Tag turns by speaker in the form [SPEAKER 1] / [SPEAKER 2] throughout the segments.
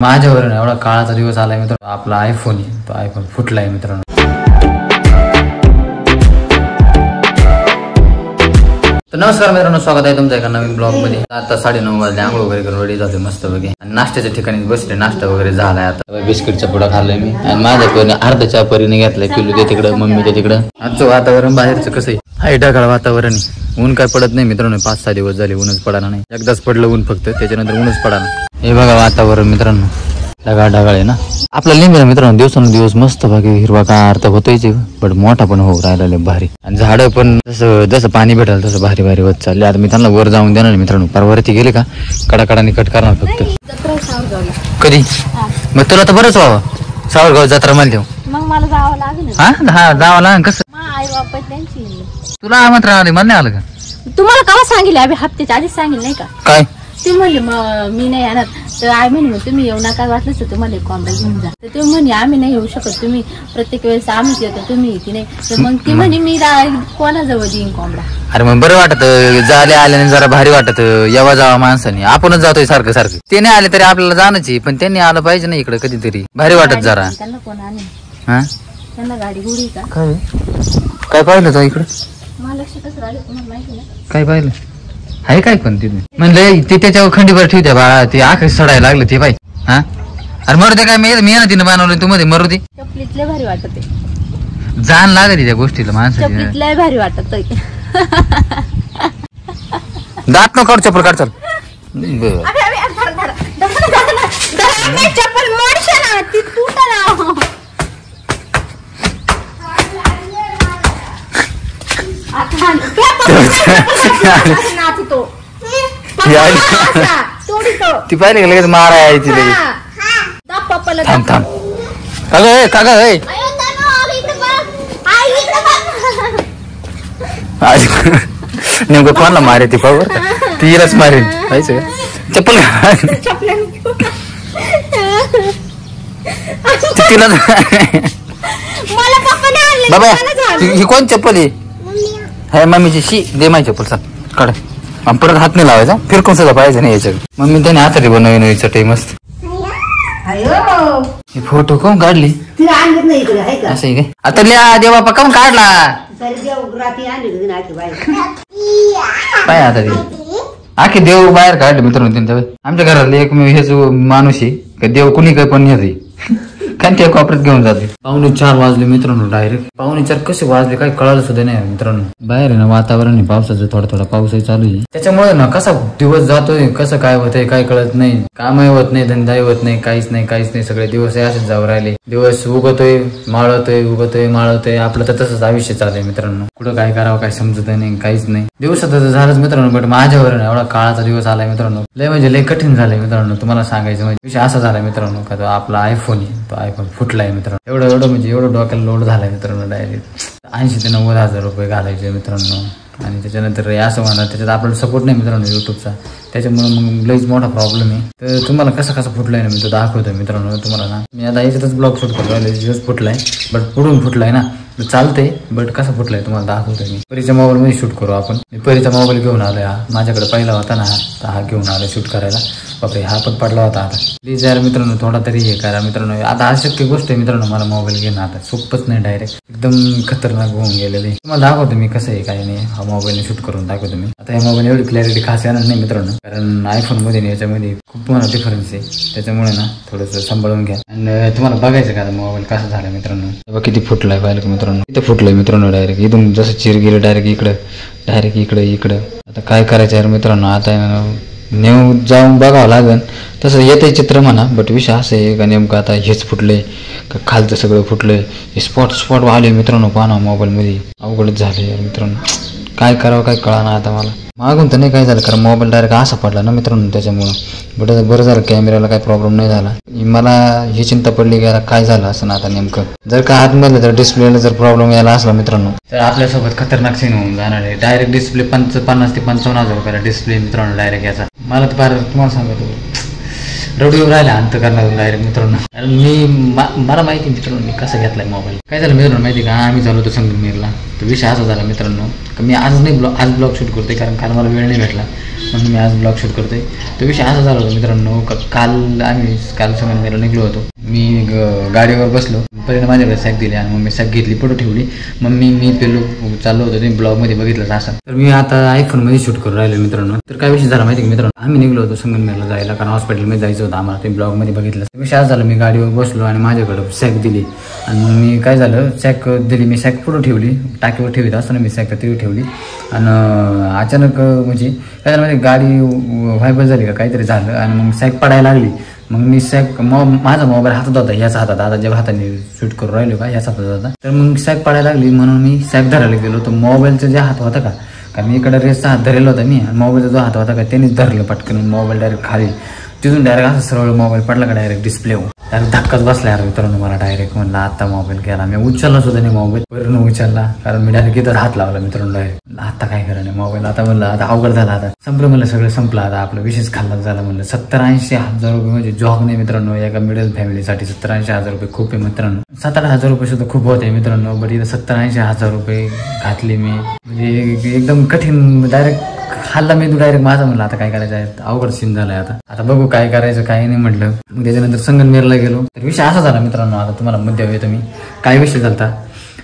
[SPEAKER 1] माझ्यावर एवढा काळाचा दिवस आलाय मित्र, आपला आयफोन आहे तो आयफोन फुटलाय मित्रांनो. तर नमस्कार मित्रांनो, स्वागत आहे तुमचं एका नवीन ब्लॉग मध्ये. आता 9:30 वाजले, आंघोळ वगैरे करून रेडी झाले मस्त वगैरे आणि नाश्त्याच्या ठिकाणी बसले. नाश्ता वगैरे झालाय. आता बिस्किटचा पुडा खाल्लाय मी आणि माझ्या पण अर्ध्याच्या परीने घेतलाय. पिलू ते तिकडं, मम्मीच्या तिकडं. आजचं वातावरण बाहेरचं कसं आहे, हाय ढगाळ वातावरण आहे. ऊन काय पडत नाही मित्रांनो, 5-6 दिवस झाले ऊनच पडाना नाही. एकदाच पडलं ऊन फक्त, त्याच्यानंतर ऊनच पडाना. हे बघा वातावरण मित्रांनो, ढगाळ आहे ना. आपला लिंबू मित्रांनो दिवसानुदिवस मस्त बाकी हिरवागार तर होतोय, पण मोठा पण होऊ राहिला भारी. आणि झाडं पण जसं पाणी भेटाल तसं भारी भारी होत चालले. आता मी त्यांना वर जाऊन देणार मित्रांनो. परवरती गेले का कडाकडाने कट करणार फक्त. कधी मग तुला तर बरंच व्हावं सावरगाव जत्रा मध्ये.
[SPEAKER 2] मग मला जावं लागेल.
[SPEAKER 1] हा जावं लागेल. कसं
[SPEAKER 2] आई बाबा त्यांची
[SPEAKER 1] तुला आमंत्रण आले, मला नाही आलं का?
[SPEAKER 2] तुम्हाला केव्हा सांगितलं? आम्ही हप्त्याच्या आधीच सांगितलं नाही का?
[SPEAKER 1] काय
[SPEAKER 2] ते म्हणले मग मी नाही येणार. तर आई म्हणे मग तुम्ही येऊ नका, वाटलंच तर तुम्हाला कोंबडा घेऊन जा. तर ते म्हणे आम्ही नाही येऊ शकत, तुम्ही प्रत्येक वेळेस आम्हीच येतो, तुम्ही येते नाही. तर मग ती म्हणे मी कोणाजवळ देईन कोंबडा.
[SPEAKER 1] अरे मग बरं वाटत, झाले आल्याने जरा भारी वाटत. येवा जावा माणसाने, आपणच जातोय सारखं सारखं. ते नाही आले तरी आपल्याला जाणंच, पण त्यांनी आलं पाहिजे ना इकडे कधीतरी, भारी वाटत जरा.
[SPEAKER 2] त्यांना कोण आणे?
[SPEAKER 1] हा
[SPEAKER 2] त्यांना गाडी गुडी का
[SPEAKER 1] काय पाहिलं तो इकडं?
[SPEAKER 2] मला लक्षातच राहिलं, तुम्हाला माहिती नाही
[SPEAKER 1] काय पाहिलं आहे काय? पण तिथे म्हणलं ते त्याच्यावर खंडीवर ठेवत्या बाळा, ते आकाश सडायला लागलं ते पाय. हा अरे मरू दे, काय मी ना तिने बनवलं, तू मध्ये मरू दे.
[SPEAKER 2] चपलीतले भारी वाटत आहे,
[SPEAKER 1] जाण लागत त्या गोष्टीला माणसाची.
[SPEAKER 2] चपलीतले भारी वाटत आहे.
[SPEAKER 1] दात नको काढ, चप्पल काढ चल.
[SPEAKER 2] चप्पल मोडशे ना, ती तुटना.
[SPEAKER 1] ती पाहिली का लगेच मारा यायची लगेच. थांब थांब का ग नेमकं कोणाला मारे ती पावर, तिलाच मारेल पाहिजे. चप्पल तिला बाबा, ही कोण चप्पल आहे? मम्मीची. शी दे माझी चप्पल, सांग काढ. परत हात नाही लावायचा, फिरकून सुद्धा पाहिजे नाही याच्या. मम्मी त्याने हाताने बनवली नवी चटई मस्त. ही फोटो कोण काढली असं आहे काय? आता लिहा देव बापा कोण काढला काय? आता ते आखी देव बाहेर काढले मित्रांनो. आमच्या घरातले एक हेच माणूस आहे का देव कुणी काही पण येते कारण ते कॉपरेट घेऊन जाते. 4:15 वाजले मित्रांनो. डायरेक्ट 4:15 कसे वाजले काही कळालं सुद्धा नाही मित्रांनो. बाहेर आहे ना वातावरण आहे पावसाचं, थोडा पाऊसही चालू आहे. त्याच्यामुळे ना कसा दिवस जातोय, कसं काय होतंय काय कळत नाही. कामही होत नाही, धंदाही होत नाही, काहीच नाही. सगळे दिवस असेच जाऊ राहिले. दिवस उगवतोय माळवतोय. आपलं तर तसंच आयुष्य चाललंय मित्रांनो. कुठं काय करावं काय समजत नाही, काहीच नाही. दिवसात झालंच मित्रांनो. बट माझ्यावर एवढा काळाचा दिवस आलाय मित्रांनो. लय कठीण झालंय मित्रांनो. तुम्हाला सांगायचं म्हणजे विषय असा झालाय मित्रांनो का तो आपला आयफोन आहे तो आयफोन फुटलाय मित्रांनो. एवढं डोक्याला लोड झालाय मित्रांनो. डायरेक्ट 80,000 ते 90,000 रुपये घालायचे मित्रांनो. आणि त्याच्यानंतर असं म्हणा, त्याच्यात आपल्याला सपोर्ट नाही मित्रांनो युट्यूबचा. त्याच्यामुळे मग लईच मोठा प्रॉब्लेम आहे. तर तुम्हाला कसं फुटलाय ना मी तो दाखवतोय मित्रांनो तुम्हाला ना. मी आता याच्यातच ब्लॉग शूट करतो. फुटलाय बट पुढून फुटलाय ना, चालतंय. बट कसं फुटलाय तुम्हाला दाखवतोय मी. परीच्या मोबाईल मध्ये शूट करू आपण. मी परीचा मोबाईल घेऊन आलोय. हा माझ्याकडे पहिला होता ना, हा घेऊन आलोय शूट करायला. बापरे हा पण पडला होता. आता प्लीज यार मित्रांनो थोडा तरी हे करा मित्रांनो. आता अशक्य गोष्ट आहे मित्रांनो मला मोबाईल घेणं. आता सोपच नाही, डायरेक्ट एकदम खतरनाक होऊन गेलेले. तुम्हाला दाखवतो मी कसं आहे काय नाही. हा मोबाईलने शूट करून दाखवतो मी. आता या मोबाईल एवढी क्लॅरिटी खास येणार नाही मित्रांनो, कारण आयफोन मध्ये याच्यामध्ये खूप मोठा डिफरन्स आहे. त्याच्यामुळे ना थोडंसं सांभाळून घ्या. आणि तुम्हाला बघायचं का मोबाईल कसा झाला मित्रांनो. किती फुटलाय पाहिलं का मित्रांनो. इथं फुटलंय मित्रांनो. डायरेक्ट इथून जसं चिर गेलं डायरेक्ट इकडं. आता काय करायचं यार मित्रांनो. आता नेऊ जाऊन बघावं लागेल. तसं येतंय चित्र म्हणा. बट विषय असं आहे का नेमकं आता हेच फुटलंय का खालचं सगळं फुटलंय. हे स्पॉट आले मित्रांनो. पाहा मोबाईलमध्ये अवघडच झाले यार मित्रांनो. काय करावं काय कळाना आता मला. मागून तर नाही काय झालं, कारण मोबाईल डायरेक्ट असा पडला ना मित्रांनो त्याच्यामुळं. बट बरं झालं कॅमेऱ्याला काही प्रॉब्लेम नाही झाला. मला ही चिंता पडली की आता काय झालं असं ना आता नेमकं. जर का आतमध्ये जर डिस्प्लेला जर प्रॉब्लेम यायला असला मित्रांनो तर आपल्यासोबत खतरनाक सीन होऊन जाणार आहे. डायरेक्ट डिस्प्ले 50 ते 55,000 रुपयाला डिस्प्ले मित्रांनो डायरेक्ट याचा. मला तर फार तुम्हाला सांगतो रडून राहिला अंत करणार डायरेक्ट मित्रांनो. मला माहिती मित्रांनो मी कसा घेतलाय मोबाईल. काय झालं मित्रांनो माहिती का, आम्ही चालू होतो संगमेरला. तर विषय असा झाला मित्रांनो का मी आज ब्लॉग शूट करतोय कारण मला वेळ नाही भेटला. म्हणून मी आज ब्लॉग शूट करतोय. तो विषय असा झाला होता मित्रांनो, काल संगमनेरला निघलो होतो. मी गाडीवर बसलो, पहिले माझ्याकडे सॅक दिली आणि मग मी सॅक घेतली, फोटो ठेवली. मग मी पेलो चाललो होतो, ते ब्लॉगमध्ये बघितलं असं. तर मी आता आयफोनमध्ये शूट करून राहिलो मित्रांनो. तर काय विषय झाला माहिती की मित्रांनो, आम्ही निघलो होतो संगमनेरला जायला, कारण हॉस्पिटलमध्ये जायचं होतं आम्हाला. ते ब्लॉगमध्ये बघितलं. विषय असं झालं, मी गाडीवर बसलो आणि माझ्याकडं सॅक दिली आणि मग मी काय झालं, सॅक दिली, मी सॅक फोटो ठेवली, टाकीवर ठेवत असताना मी सॅक तिथे ठेवली आणि अचानक म्हणजे काय झालं माहिती, गाडी व्हायबल झाली का काहीतरी झालं आणि मग सॅक पडायला लागली. मग मी सॅक माझा मोबाईल हातात होता, याच हातात, आता जेव्हा हाताने शूट करून राहिलो का याच हातात होता. तर मग सॅक पडायला लागली म्हणून मी सॅक धरायला गेलो. तर मोबाईलचा जे हात होता का, कारण मी इकडे रेसचा हात धरलेला होता मी, आणि मोबाईलचा जो हात होता का त्यानेच धरलं पटकन. मोबाईल डायरेक्ट खाली, तिथून डायरेक्ट असं सरळ मोबाईल पडला का डायरेक्ट डिस्प्लेवर. डायरेक्ट धक्काच बसला यार मित्रांनो मला. डायरेक्ट म्हणलं आता मोबाईल गेला. मी उचलला सुद्धा नाही मोबाईल, वरून उचलला, कारण मी डायरेक्ट इथं हात लावला मित्रांनो. डायरेक्ट आता काय करा नाही मोबाईल. आता म्हणलं आता अवघड झाला, आता संपलं म्हणलं, सगळं संपलं आता, आपलं विशेष खाल्ला झाला म्हणलं. 70-80 हजार रुपये म्हणजे जॉब नाही मित्रांनो, एका मिडल फॅमिलीसाठी 70-80 हजार रुपये खूप आहे मित्रांनो. 7-8 हजार रुपये सुद्धा खूप होते मित्रांनो. बट इथं 70-80 हजार रुपये घातले मी, म्हणजे एकदम कठीण. डायरेक्ट खाल्ला मी तू डायरेक्ट माझा. म्हणलं आता काय करायचं आहे, अवघड सीन झालाय आता बघू काय करायचं काय नाही म्हटलं. मग त्याच्यानंतर संगमनेरला गेलो. तर विषय असा झाला मित्रांनो, आता तुम्हाला मुद्द्यावर येतो मी. काय विषय झाला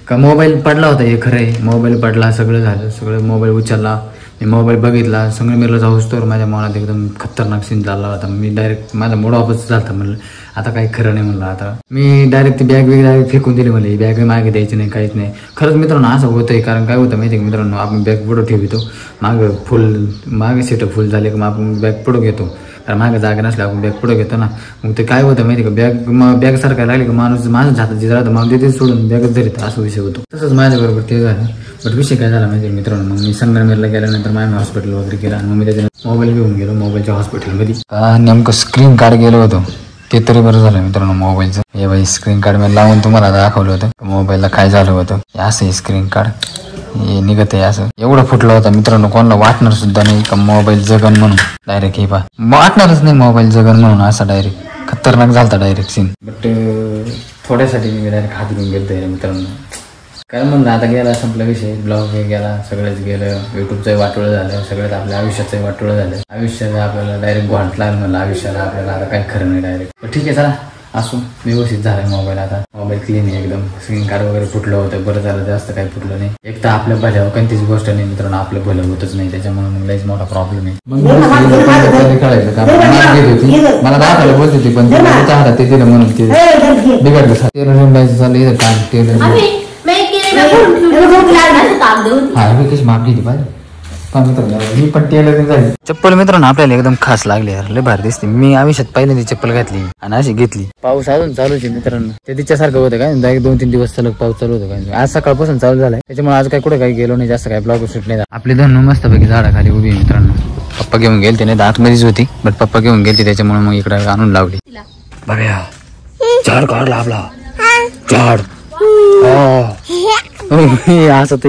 [SPEAKER 1] का, मोबाईल पडला होता, हे खरं आहे, मोबाईल पडला, सगळं झालं, सगळं मोबाईल उचलला, मी मोबाईल बघितला. संगमनेरला जाऊस तर माझ्या मनात एकदम खतरनाक सीन झाला होता. मी डायरेक्ट माझा मूड ऑफच झाला. म्हणलं आता काही खरं नाही म्हणलं. आता मी डायरेक्ट ती बॅग डायरेक्ट फेकून दिली. मला ही बॅग मागे द्यायची नाही, काहीच नाही. खरंच मित्रांनो असं होतंय, कारण काय होतं माहिती आहे मित्रांनो, आपण बॅग पुढं ठेवतो, मागे सीट फुल झाले का मग आपण बॅग पुढं घेतो, कारण मागे जागा नसल्या आपण बॅग पुढं घेतो ना. मग ते काय होतं माहिती का, बॅग सारखायला लागली का माणूस माझं हातात जे राहतं मग ते सोडून बॅगच धरीत, असं विषय होतो. तसंच माझ्याबरोबर ते झालं. बट विषय काय झाला माहिती मित्रांनो, मग मी संगमनेरला गेल्यानंतर माझ्या हॉस्पिटल वगैरे गेला आणि मग मी त्याच्या मोबाईल घेऊन गेलो. मोबाईलच्या हॉस्पिटलमध्ये का नेमकं स्क्रीन कार्ड गेलो होतो, ते तरी बरं झालं मित्रांनो मोबाईलचं. हे बाई स्क्रीन कार्ड मी लावून तुम्हाला दाखवलं होतं मोबाईलला काय झालं होतं. असं स्क्रीन कार्ड हे निघत आहे, असं एवढं फुटलं होतं मित्रांनो. कोणाला वाटणार सुद्धा नाही का मोबाईल जगन म्हणून. डायरेक्ट हे पा वाटणारच नाही मोबाईल जगन म्हणून, असा डायरेक्ट खतरनाक झालता डायरेक्ट सीन. बट थोड्यासाठी मी डायरेक्ट हात घेऊन गेलो मित्रांनो. काय म्हणलं आता गेला, संपला विषय, ब्लॉग गेला, सगळंच गेलं. युट्यूबचंही वाटोळं झालं, सगळ्यात आपल्या आयुष्याचंही वाटोळं झालं. आयुष्याला आपल्याला डायरेक्ट घोंट लागलं म्हणलं आयुष्याला आपल्याला. आता काही खरं नाही डायरेक्ट. पण ठीक आहे चला, असो व्यवस्थित झालाय मोबाईल. आता मोबाईल क्लीन आहे एकदम. स्क्रीन कार्ड वगैरे फुटलं होतं, बरं झालं, जास्त काही फुटलं नाही. एक तर आपल्या भल्यावर कोणतीच गोष्ट नाही मित्रांनो, आपलं भलं होतच नाही, त्याच्यामुळे मग लईच मोठा प्रॉब्लेम आहे. मग कळायचं का घेत होती, मला दाखवायला बोलत होती, पण त्याच्या हातात ते दिलं म्हणून ते बिघडलं. टेलरिंग चाललं इथं काम, टेलरिंग कशी माप घेतली पाहिजे. मी पण टेलरिंग झाली. चप्पल मित्रांनो आपल्याला एकदम खास लागली यार, लय भारी दिसते. मी आयुष्यात पहिल्यांदा चप्पल घातली आणि अशी घेतली. पाऊस अजून चालूच आहे मित्रांनो, ते तिच्यासारखं होतं काय, 2-3 दिवस सलग पाऊस चालू होतं काय. आज सकाळपासून चालू झालाय, त्याच्यामुळे आज काय कुठे काही गेलो नाही, जास्त काय ब्लॉग शूट नाही. आपली धनु मस्तपैकी झाडाखाली उभी मित्रांनो. पप्पा घेऊन गेलते, नाही आतमध्येच होती, बट पप्पा घेऊन गेलते, त्याच्यामुळे मग इकडे आणून लावली. बघा झाड काढला आपला, झाड असं ते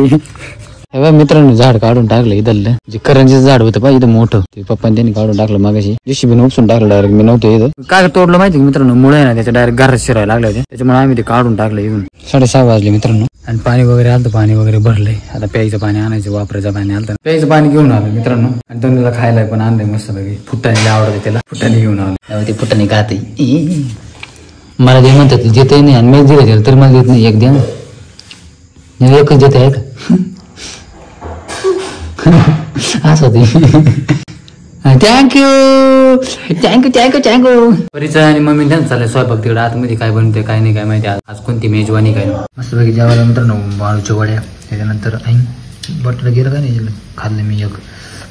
[SPEAKER 1] मित्रांनो झाड काढून टाकलं इथलं. जे करंजीचं झाड होतं पा इथं मोठं, ते पप्पाने त्यांनी काढून टाकलं मागाशी. जेसीबीने उपसून टाकलं डायरेक्ट. मी नव्हतं इथं. काय तोडलं माहिती मित्रांनो, मुळे ना त्याच्या डायरेक्ट घरात शिरायला लागले होते, त्याच्यामुळे आम्ही ते काढून टाकलं इथून. 6:30 वाजले मित्रांनो. आणि पाणी वगैरे आलं, पाणी वगैरे भरलंय. आता प्यायचं पाणी आणायचं, वापरायचं पाणी आलं. प्यायचं पाणी घेऊन आलं मित्रांनो. आणि तोंडला खायला पण आणलंय मस्त पैकी. फुटाने आवडते त्याला, फुटाने घेऊन आलं. ते फुटाने खाते. मला ते म्हणतात देते नाही, आणि मी दिलं त्याला तर मला देत नाही. एक द्या एकच देते आहे का असं ते. Thank you thank you thank you thank you. परिचय आणि मम्मी त्यांचं चाललंय स्वयंपाक तिकडे आतमध्ये. काय बनते काय नाही काय माहिती. आज कोणती मेजवानी काय नाही. मस्त पैकी जेवायला मित्रांनो बाळूच्या वड्या, त्याच्यानंतर बटर गेलं का नाही खाल्लं मी एक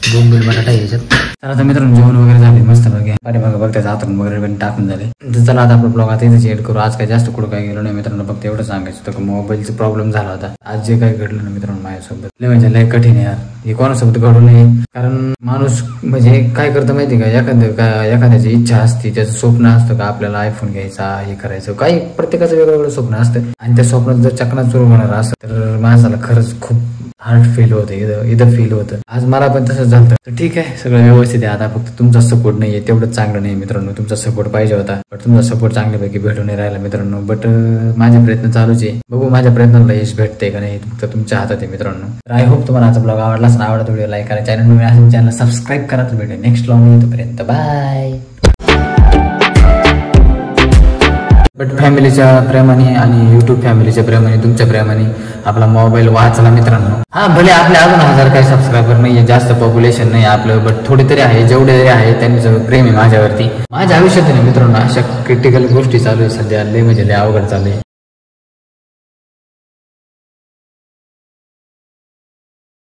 [SPEAKER 1] बोंबील बटाटा याच्यात. तर आता मित्रांनो जेवण वगैरे झाले मस्त पैकी. अरे बघा बघतायचं आतून वगैरे पण टाकून झाले. तर चला आता आपला ब्लॉग आता इथेच एड करू. आज काय जास्त कुठं काय गेलो नाही मित्रांनो, फक्त एवढं सांगायचं होतं की मोबाईलचा प्रॉब्लेम झाला होता. आज जे काही घडलं ना मित्रांनो माझ्यासोबत, लय म्हणजे लय कठीण आहे यार. हे कोणासोबत घडू नये, कारण माणूस म्हणजे काय करतं माहिती का, एखाद्याची इच्छा असते, त्याचं स्वप्न असतं का आपल्याला आयफोन घ्यायचा, हे करायचं, काही प्रत्येकाचं वेगवेगळं स्वप्न असतं. आणि त्या स्वप्नात जर चकनाचूर होणार असं तर माणसाला खरंच खूप हार्ट फील होतं, इथं फील होतं. आज मला पण तसंच झालं. तर ठीक आहे सगळं व्यवस्थित आहे. आता फक्त तुमचा सपोर्ट नाहीये, तेवढंच चांगलं नाही मित्रांनो. तुमचा सपोर्ट पाहिजे होता, बट तुमचा सपोर्ट चांगल्यापैकी भेटून नाही राहिला मित्रांनो. बट माझे प्रयत्न चालूच आहे, बघू माझ्या प्रयत्नाला यश भेटते का नाही, फक्त तुमच्या हातात आहे मित्रांनो. तर आय होप तुम्हाला आजचा ब्लॉग आवडला असेल आवडत व्हिडिओ लाईक करा, चॅनल नवीन असेल चॅनल सबस्क्राईब करा. तर भेटू नेक्स्ट व्लॉग तोपर्यंत बाय. बट फॅमिलीच्या प्रेमाने आणि युट्यूब फॅमिलीच्या प्रेमाने तुमच्या प्रेमाने आपला मोबाईल वाचला मित्रांनो. हा भले आपले अजून 1000 काही सबस्क्रायबर नाहीये, जास्त पॉप्युलेशन नाही आपलं, बट थोडी तरी आहे. जेवढे तरी आहे त्यांचं प्रेम आहे माझ्यावरती. माझ्या आयुष्यात नाही मित्रांनो अशा क्रिटिकल गोष्टी चालू आहे सध्या, लय म्हणजे लय अवघड चालू आहे.